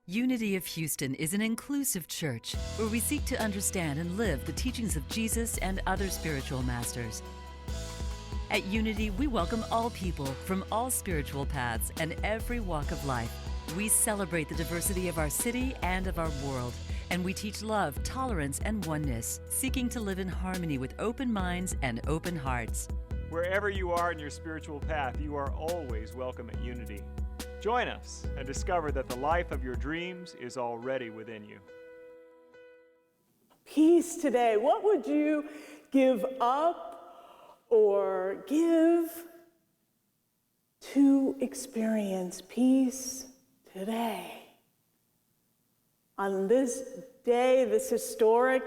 Unity of Houston is an inclusive church where we seek to understand and live the teachings of Jesus and other spiritual masters. At Unity, we welcome all people from all spiritual paths and every walk of life. We celebrate the diversity of our city and of our world, and we teach love, tolerance, and oneness, seeking to live in harmony with open minds and open hearts. Wherever you are in your spiritual path, you are always welcome at Unity. Join us and discover that the life of your dreams is already within you. Peace today. What would you give up or give to experience peace today? On this day, this historic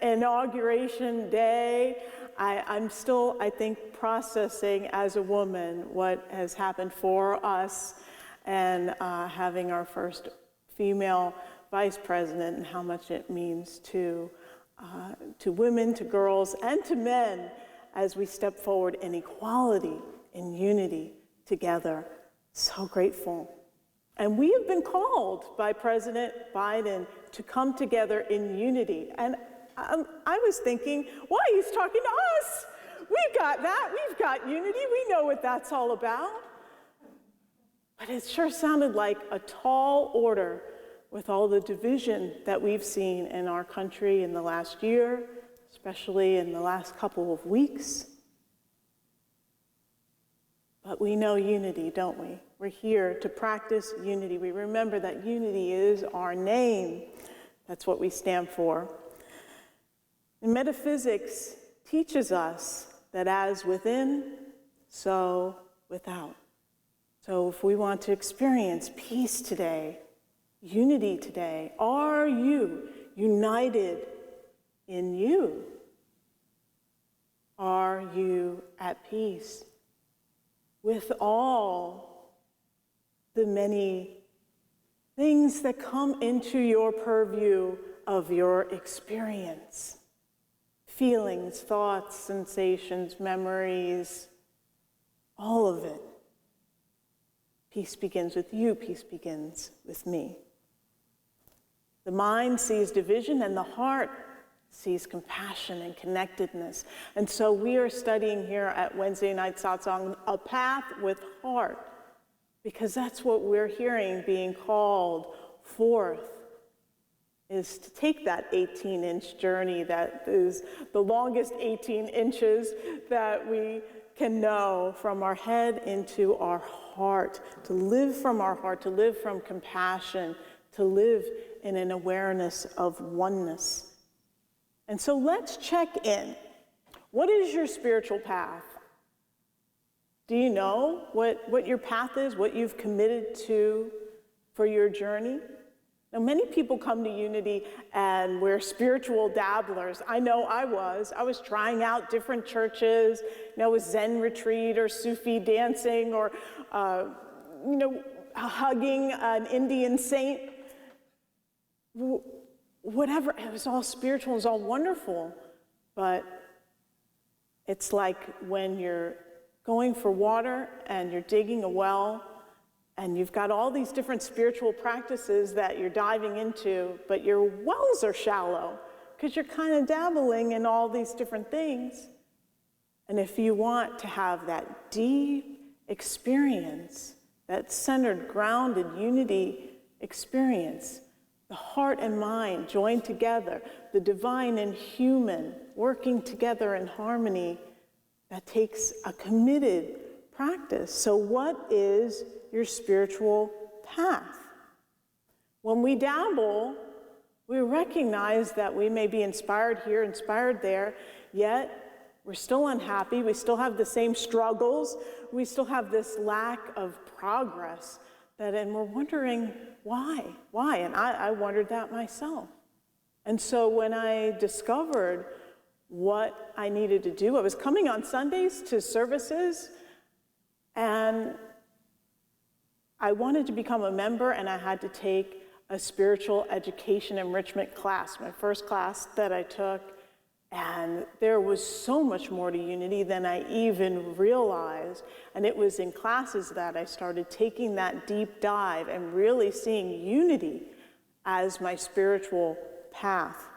inauguration day, I'm still, I think, processing as a woman what has happened for us and having our first female vice president and how much it means to women, to girls, and to men as we step forward in equality, in unity together. So grateful. And we have been called by President Biden to come together in unity. And I was thinking, why? He's talking to us. We've got that. We've got unity. We know what that's all about. But it sure sounded like a tall order with all the division that we've seen in our country in the last year, especially in the last couple of weeks. But we know unity, don't we? We're here to practice unity. We remember that unity is our name. That's what we stand for. And metaphysics teaches us that as within, so without. So if we want to experience peace today, unity today, are you united in you? Are you at peace with all the many things that come into your purview of your experience? Feelings, thoughts, sensations, memories, all of it. Peace begins with you, peace begins with me. The mind sees division and the heart sees compassion and connectedness. And so we are studying here at Wednesday Night Satsang a path with heart, because that's what we're hearing being called forth, is to take that 18-inch journey that is the longest 18 inches that we can know, from our head into our heart, to live from our heart, to live from compassion, to live in an awareness of oneness. And so let's check in. What is your spiritual path? Do you know what your path is, what you've committed to for your journey? Now, many people come to Unity and we're spiritual dabblers. I know I was trying out different churches, with Zen retreat or Sufi dancing or, hugging an Indian saint. Whatever, it was all spiritual, it was all wonderful. But it's like when you're going for water and you're digging a well, and you've got all these different spiritual practices that you're diving into, but your wells are shallow because you're kind of dabbling in all these different things. And if you want to have that deep experience, that centered, grounded unity experience, the heart and mind joined together, the divine and human working together in harmony, that takes a committed practice. So what is your spiritual path? When we dabble, we recognize that we may be inspired here, inspired there, yet we're still unhappy, we still have the same struggles, we still have this lack of progress, and we're wondering why? And I wondered that myself. And so when I discovered what I needed to do, I was coming on Sundays to services, and I wanted to become a member, and I had to take a spiritual education enrichment class, my first class that I took. And there was so much more to unity than I even realized. And it was in classes that I started taking that deep dive and really seeing unity as my spiritual path.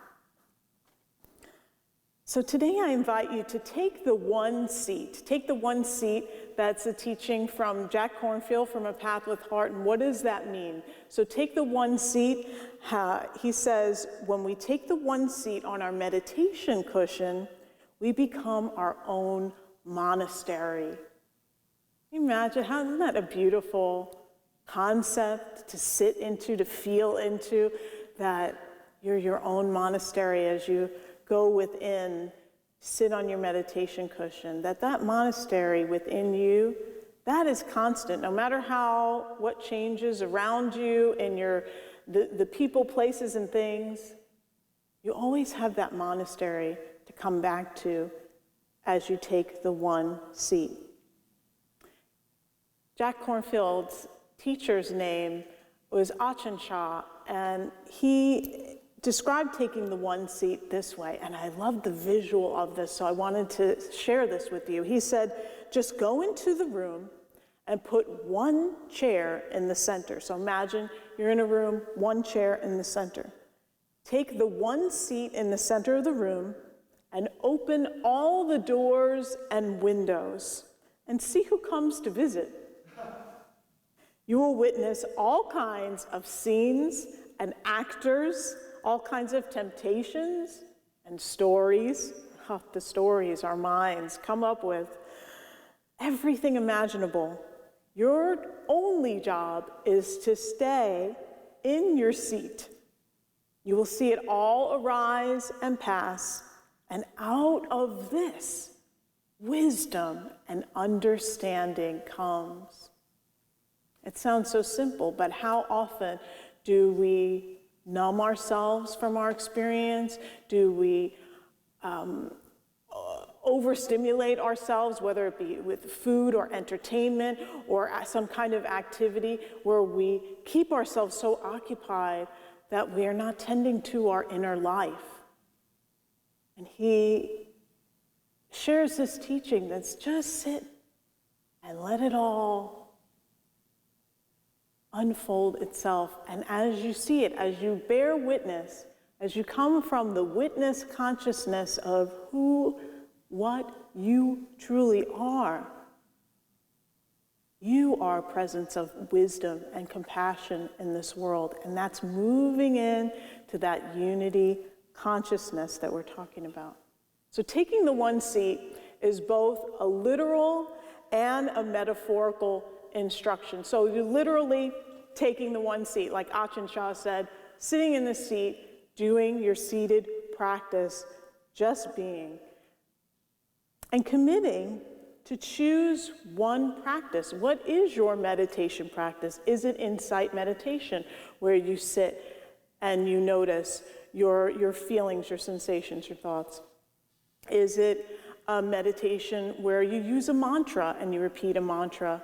So today I invite you to take the one seat. Take the one seat. That's a teaching from Jack Kornfield from A Path with Heart. And what does that mean? So take the one seat. He says, when we take the one seat on our meditation cushion, we become our own monastery. Can you imagine? Isn't that a beautiful concept to sit into, to feel into, that you're your own monastery as you go within, sit on your meditation cushion, that monastery within you, that is constant. No matter what changes around you and the people, places, and things, you always have that monastery to come back to as you take the one seat. Jack Kornfield's teacher's name was Ajahn Chah, and he described taking the one seat this way, and I love the visual of this, so I wanted to share this with you. He said, just go into the room and put one chair in the center. So imagine you're in a room, one chair in the center. Take the one seat in the center of the room and open all the doors and windows and see who comes to visit. You will witness all kinds of scenes and actors, all kinds of temptations and stories. The stories our minds come up with. Everything imaginable. Your only job is to stay in your seat. You will see it all arise and pass, and out of this, wisdom and understanding comes. It sounds so simple, but how often do we numb ourselves from our experience? Do we overstimulate ourselves, whether it be with food or entertainment or some kind of activity where we keep ourselves so occupied that we are not tending to our inner life? And he shares this teaching that's just sit and let it all unfold itself. And as you see it, as you bear witness, as you come from the witness consciousness of what you truly are, you are a presence of wisdom and compassion in this world. And that's moving in to that unity consciousness that we're talking about. So taking the one seat is both a literal and a metaphorical instruction. So you're literally taking the one seat, like Ajahn Chah said, sitting in the seat, doing your seated practice, just being, and committing to choose one practice. What is your meditation practice? Is it insight meditation, where you sit and you notice your feelings, your sensations, your thoughts? Is it a meditation where you use a mantra and you repeat a mantra?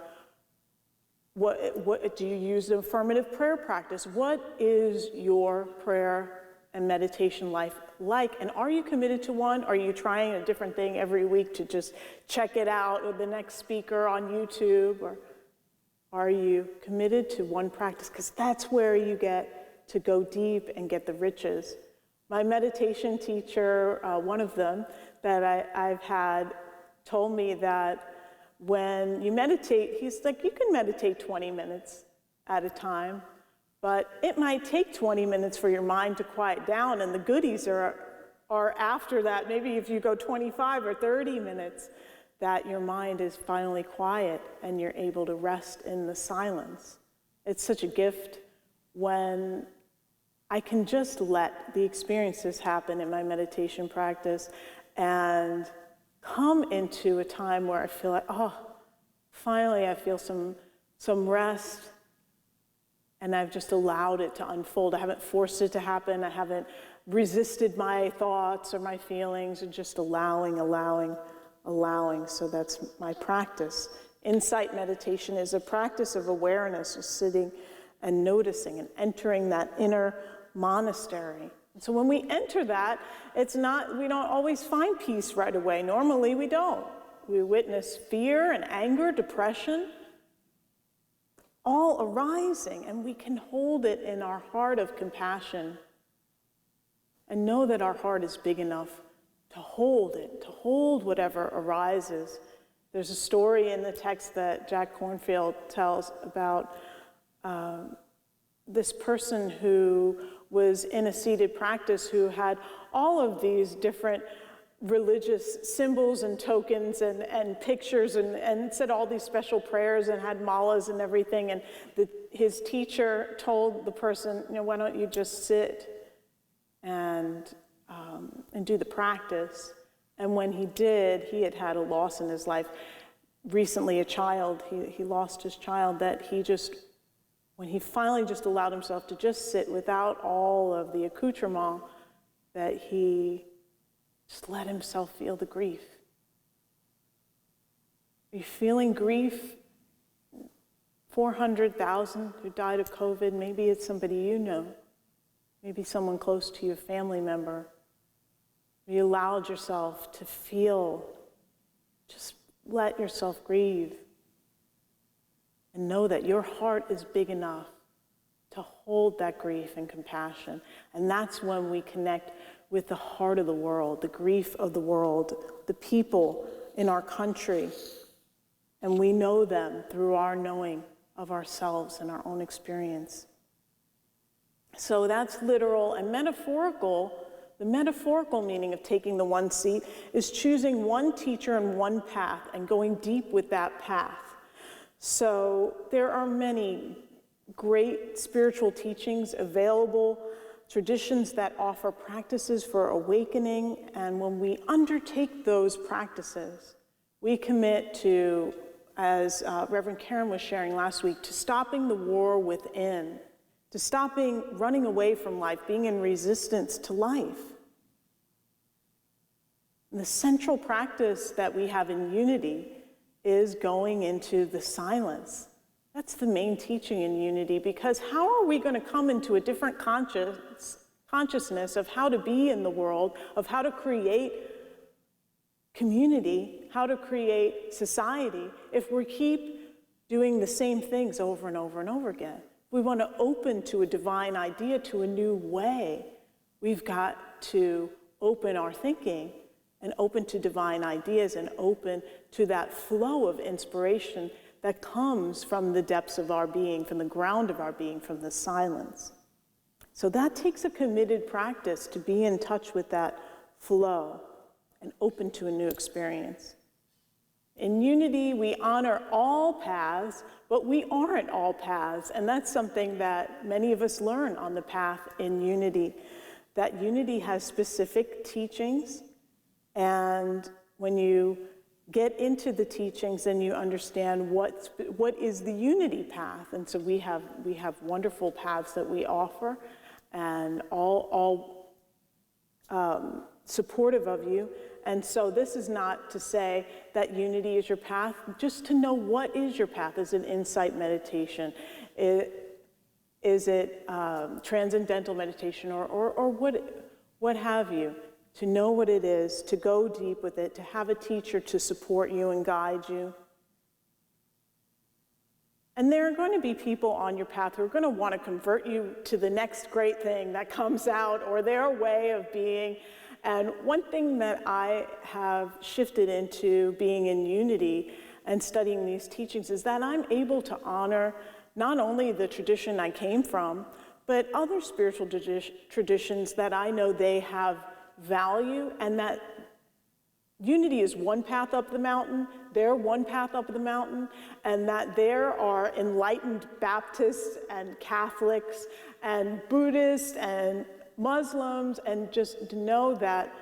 What do you use the affirmative prayer practice? What is your prayer and meditation life like? And are you committed to one? Are you trying a different thing every week to just check it out with the next speaker on YouTube? Or are you committed to one practice? Because that's where you get to go deep and get the riches. My meditation teacher, one of them that I've had, told me that when you meditate, he's like, you can meditate 20 minutes at a time, but it might take 20 minutes for your mind to quiet down, and the goodies are after that. Maybe if you go 25 or 30 minutes, that your mind is finally quiet and you're able to rest in the silence. It's such a gift when I can just let the experiences happen in my meditation practice and come into a time where I feel like, finally I feel some rest, and I've just allowed it to unfold. I haven't forced it to happen. I haven't resisted my thoughts or my feelings, and just allowing. So that's my practice. Insight meditation is a practice of awareness, of sitting and noticing and entering that inner monastery. And so when we enter that, we don't always find peace right away. Normally we don't. We witness fear and anger, depression. all arising, and we can hold it in our heart of compassion and know that our heart is big enough to hold it, to hold whatever arises. There's a story in the text that Jack Kornfield tells about this person who was in a seated practice who had all of these different religious symbols and tokens and pictures and said all these special prayers and had malas and everything. And his teacher told the person, why don't you just sit and do the practice? And when he did, he had a loss in his life. Recently, a child, he lost his child, that when he finally just allowed himself to just sit without all of the accoutrement, that he just let himself feel the grief. Are you feeling grief? 400,000 who died of COVID. Maybe it's somebody you know. Maybe someone close to you, a family member. You allowed yourself to feel, just let yourself grieve. And know that your heart is big enough to hold that grief and compassion. And that's when we connect with the heart of the world, the grief of the world, the people in our country. And we know them through our knowing of ourselves and our own experience. So that's literal and metaphorical. The metaphorical meaning of taking the one seat is choosing one teacher and one path and going deep with that path. So there are many great spiritual teachings available, traditions that offer practices for awakening, and when we undertake those practices, we commit to, as Reverend Karen was sharing last week, to stopping the war within, to stopping running away from life, being in resistance to life. And the central practice that we have in unity is going into the silence. That's the main teaching in unity, because how are we going to come into a different consciousness of how to be in the world, of how to create community, how to create society, if we keep doing the same things over and over and over again? If we want to open to a divine idea, to a new way, we've got to open our thinking and open to divine ideas and open to that flow of inspiration that comes from the depths of our being, from the ground of our being, from the silence. So that takes a committed practice to be in touch with that flow and open to a new experience. In unity, we honor all paths, but we aren't all paths. And that's something that many of us learn on the path in unity, that unity has specific teachings. And when you get into the teachings, then you understand what is the unity path. And so we have wonderful paths that we offer, and all supportive of you. And so this is not to say that unity is your path, just to know what is your path. Is it insight meditation? Is it transcendental meditation, or what have you? To know what it is, to go deep with it, to have a teacher to support you and guide you. And there are going to be people on your path who are going to want to convert you to the next great thing that comes out, or their way of being. And one thing that I have shifted into being in unity and studying these teachings is that I'm able to honor not only the tradition I came from, but other spiritual traditions that I know they have value, and that unity is one path up the mountain, they're one path up the mountain, and that there are enlightened Baptists and Catholics and Buddhists and Muslims, and just to know that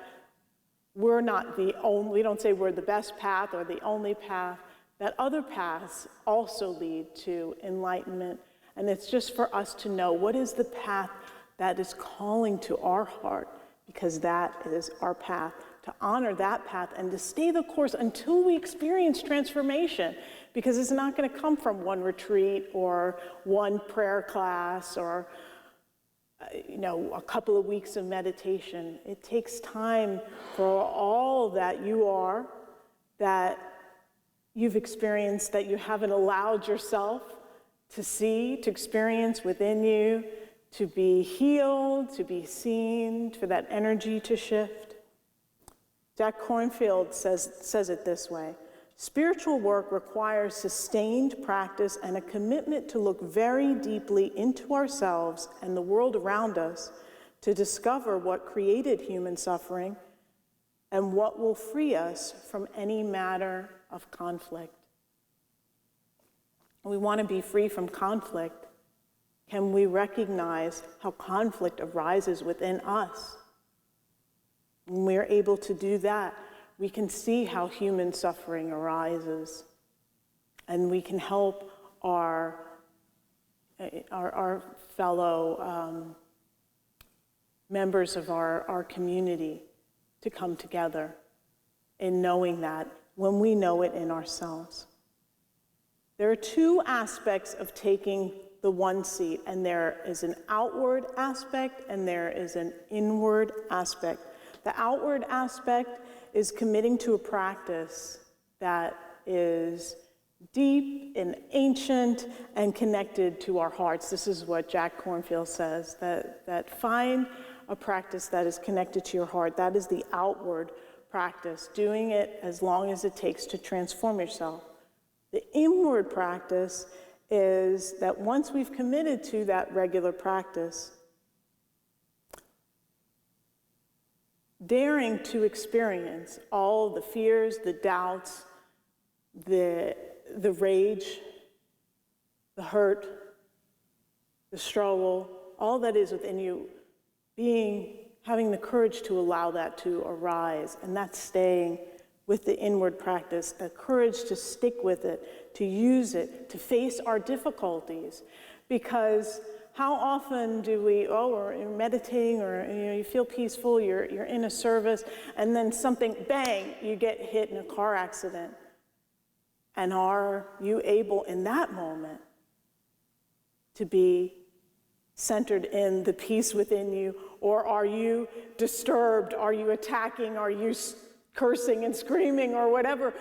we're not the only, we don't say we're the best path or the only path, that other paths also lead to enlightenment. And it's just for us to know what is the path that is calling to our heart, because that is our path, to honor that path and to stay the course until we experience transformation, because it's not going to come from one retreat or one prayer class or a couple of weeks of meditation. It takes time for all that you are, that you've experienced, that you haven't allowed yourself to see, to experience within you, to be healed, to be seen, for that energy to shift. Jack Kornfield says it this way: spiritual work requires sustained practice and a commitment to look very deeply into ourselves and the world around us to discover what created human suffering and what will free us from any matter of conflict. We want to be free from conflict. Can we recognize how conflict arises within us? When we are able to do that, we can see how human suffering arises, and we can help our fellow members of our community to come together in knowing that when we know it in ourselves. There are two aspects of taking the one seat, and there is an outward aspect and there is an inward aspect. The outward aspect is committing to a practice that is deep and ancient and connected to our hearts. This is what Jack Kornfield says, that find a practice that is connected to your heart. That is the outward practice, doing it as long as it takes to transform yourself. The inward practice is that once we've committed to that regular practice, daring to experience all the fears, the doubts, the rage, the hurt, the struggle, all that is within you, having the courage to allow that to arise, and that's staying with the inward practice, the courage to stick with it, to use it, to face our difficulties. Because how often do we, or you're meditating, or you feel peaceful, you're in a service, and then something, bang, you get hit in a car accident. And are you able in that moment to be centered in the peace within you, or are you disturbed? Are you attacking? Are you cursing and screaming or whatever?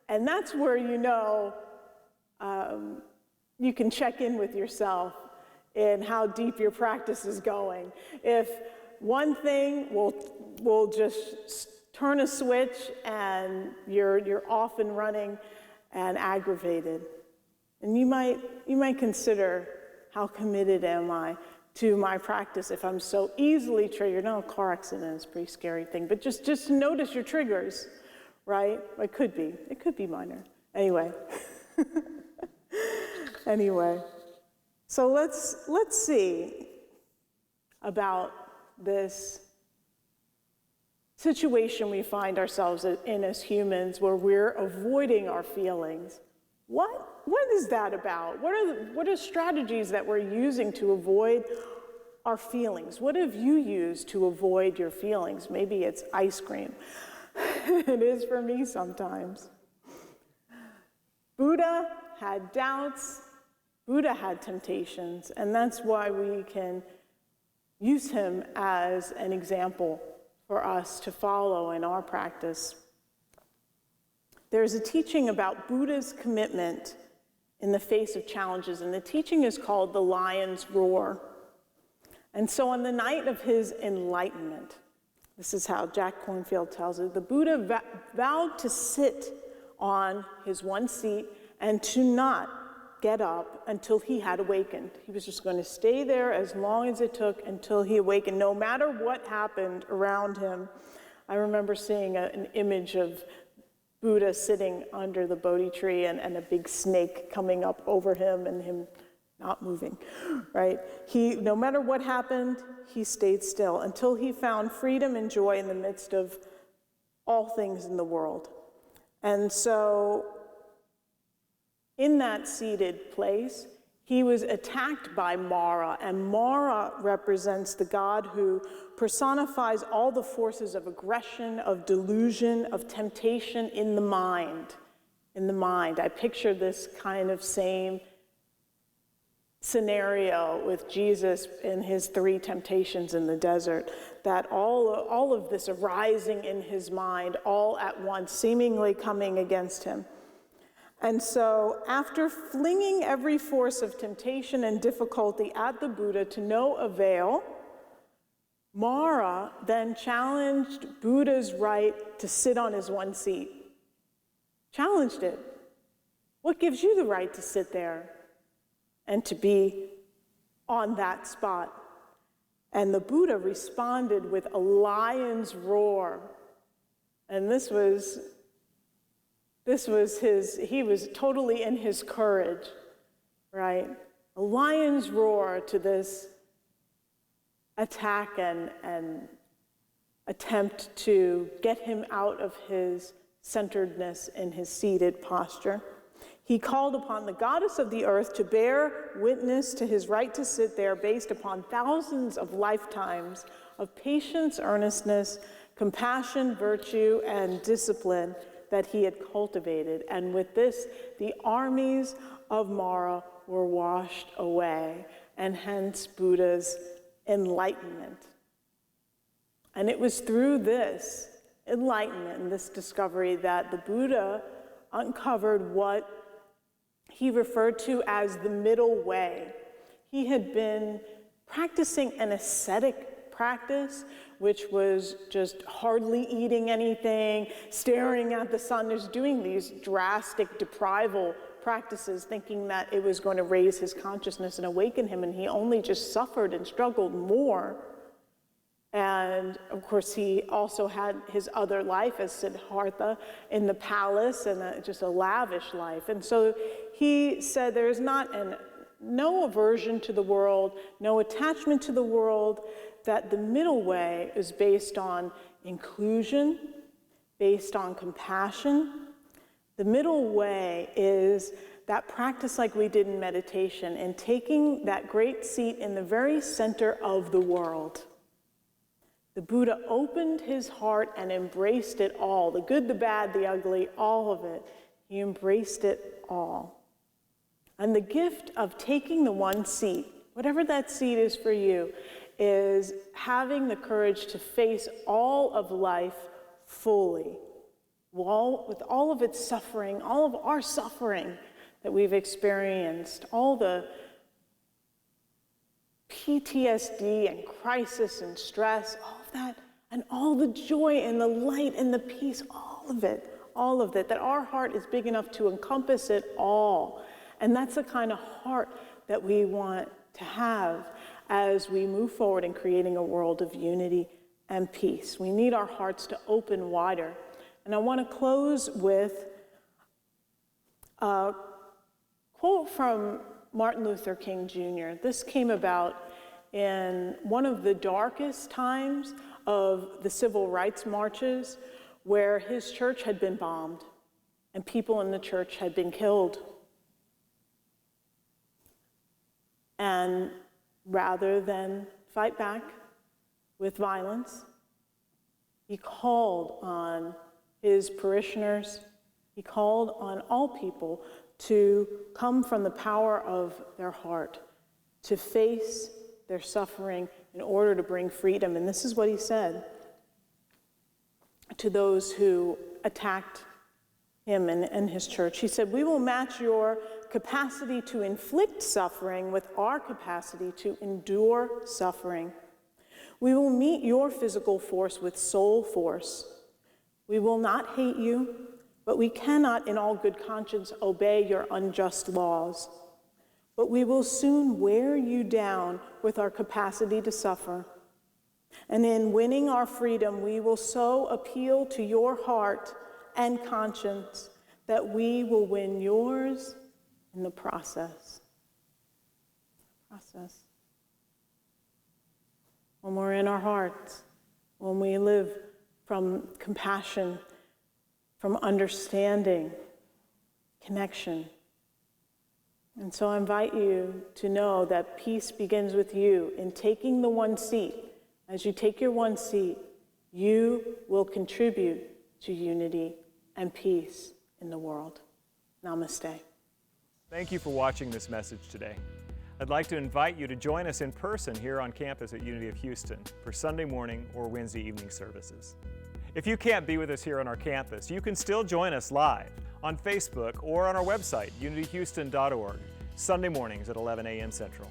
And that's where you know you can check in with yourself in how deep your practice is going. If one thing will just turn a switch and you're off and running and aggravated, and you might consider, how committed am I to my practice if I'm so easily triggered? No, a car accident is a pretty scary thing, but just notice your triggers, right? It could be minor. Anyway. So let's see about this situation we find ourselves in as humans, where we're avoiding our feelings. What is that about? What are strategies that we're using to avoid our feelings? What have you used to avoid your feelings? Maybe it's ice cream. It is for me sometimes. Buddha had doubts. Buddha had temptations, and that's why we can use him as an example for us to follow in our practice. There's a teaching about Buddha's commitment in the face of challenges, and the teaching is called the Lion's Roar. And so on the night of his enlightenment, this is how Jack Kornfield tells it, the Buddha vowed to sit on his one seat and to not get up until he had awakened. He was just going to stay there as long as it took until he awakened, no matter what happened around him. I remember seeing an image of Buddha sitting under the Bodhi tree and a big snake coming up over him and him not moving, right? No matter what happened, he stayed still until he found freedom and joy in the midst of all things in the world. And so in that seated place, he was attacked by Mara, and Mara represents the God who personifies all the forces of aggression, of delusion, of temptation in the mind. In the mind. I picture this kind of same scenario with Jesus in his 3 temptations in the desert, that all of this arising in his mind all at once, seemingly coming against him. And so after flinging every force of temptation and difficulty at the Buddha to no avail, Mara then challenged Buddha's right to sit on his one seat. Challenged it. What gives you the right to sit there and to be on that spot? And the Buddha responded with a lion's roar. And this was he was totally in his courage, right? A lion's roar to this attack and attempt to get him out of his centeredness in his seated posture. He called upon the goddess of the earth to bear witness to his right to sit there based upon thousands of lifetimes of patience, earnestness, compassion, virtue, and discipline that he had cultivated. And with this, the armies of Mara were washed away, and hence Buddha's enlightenment. And it was through this enlightenment and this discovery that the Buddha uncovered what he referred to as the middle way. He had been practicing an ascetic practice, which was just hardly eating anything, staring at the sun, just doing these drastic deprival practices, thinking that it was going to raise his consciousness and awaken him, and he only just suffered and struggled more. And of course, he also had his other life as Siddhartha in the palace, and just a lavish life. And so he said there is no aversion to the world, no attachment to the world, that the middle way is based on inclusion, based on compassion. The middle way is that practice like we did in meditation, and taking that great seat in the very center of the world. The Buddha opened his heart and embraced it all, the good, the bad, the ugly, all of it. He embraced it all. And the gift of taking the one seat, whatever that seat is for you, is having the courage to face all of life fully, with all of its suffering, all of our suffering that we've experienced, all the PTSD and crisis and stress, all of that, and all the joy and the light and the peace, all of it, that our heart is big enough to encompass it all. And that's the kind of heart that we want to have as we move forward in creating a world of unity and peace. We need our hearts to open wider. And I want to close with a quote from Martin Luther King Jr. This came about in one of the darkest times of the civil rights marches, where his church had been bombed and people in the church had been killed. And rather than fight back with violence, he called on his parishioners, he called on all people to come from the power of their heart, to face their suffering in order to bring freedom. And this is what he said to those who attacked him and his church. He said, "We will match your capacity to inflict suffering with our capacity to endure suffering. We will meet your physical force with soul force. We will not hate you, but we cannot in all good conscience obey your unjust laws. But we will soon wear you down with our capacity to suffer. And in winning our freedom, we will so appeal to your heart and conscience that we will win yours in the process." When we're in our hearts, when we live from compassion, from understanding, connection. And so I invite you to know that peace begins with you in taking the one seat. As you take your one seat, you will contribute to unity and peace in the world. Namaste. Thank you for watching this message today. I'd like to invite you to join us in person here on campus at Unity of Houston for Sunday morning or Wednesday evening services. If you can't be with us here on our campus, you can still join us live on Facebook, or on our website, unityhouston.org, Sunday mornings at 11 a.m. Central.